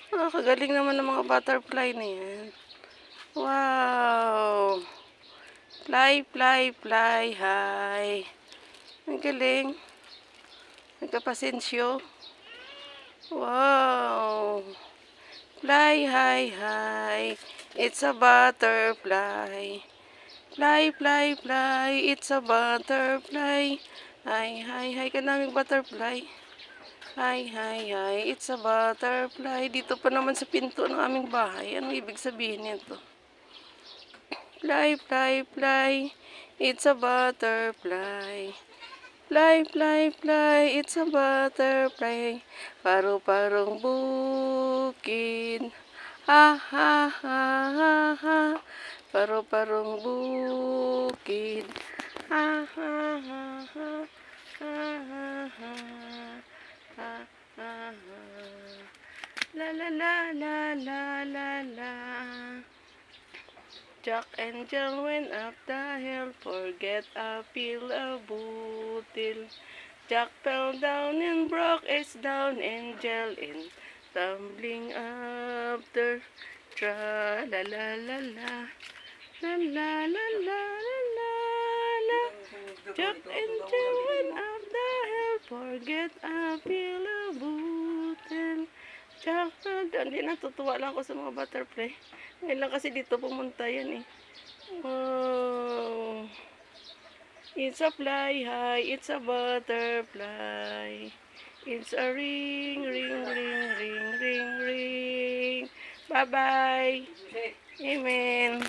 Kagaling naman ng mga butterfly na yan. Wow! Fly, fly, fly, high. Ang galing. Nagkapasensyo. Wow! Fly high, high. It's a butterfly. Fly, fly, fly. It's a butterfly. Hi, hi, hi ka naming butterfly. Hi, hi, hi. It's a butterfly. Dito pa naman sa pinto ng aming bahay. Ano ibig sabihin nito? Fly, fly, fly. It's a butterfly. Fly, fly, fly. It's a butterfly. Paru-parong bukid. Ha, ha, ha, ha, ha. Paru-parong bukid. Ha, ha, ha, ha. Ha, ha, ha. Ha, ha, ha. La, la, la, la, la, la, la. Jack and Jill went up the hill, forget a pill of bootil. Jack fell down and broke his down, and Jill in tumbling after. Tra la la la la, la la la la la la. Jack and Jill went up the hill, forget a pill of bootil. Jack fell down. Hindi, natutuwa lang ako sa mga butterfly. Ngayon lang kasi dito pumunta yan eh. Wow. It's a fly high, it's a butterfly. It's a ring, ring, ring, ring, ring, ring. Bye-bye. Amen.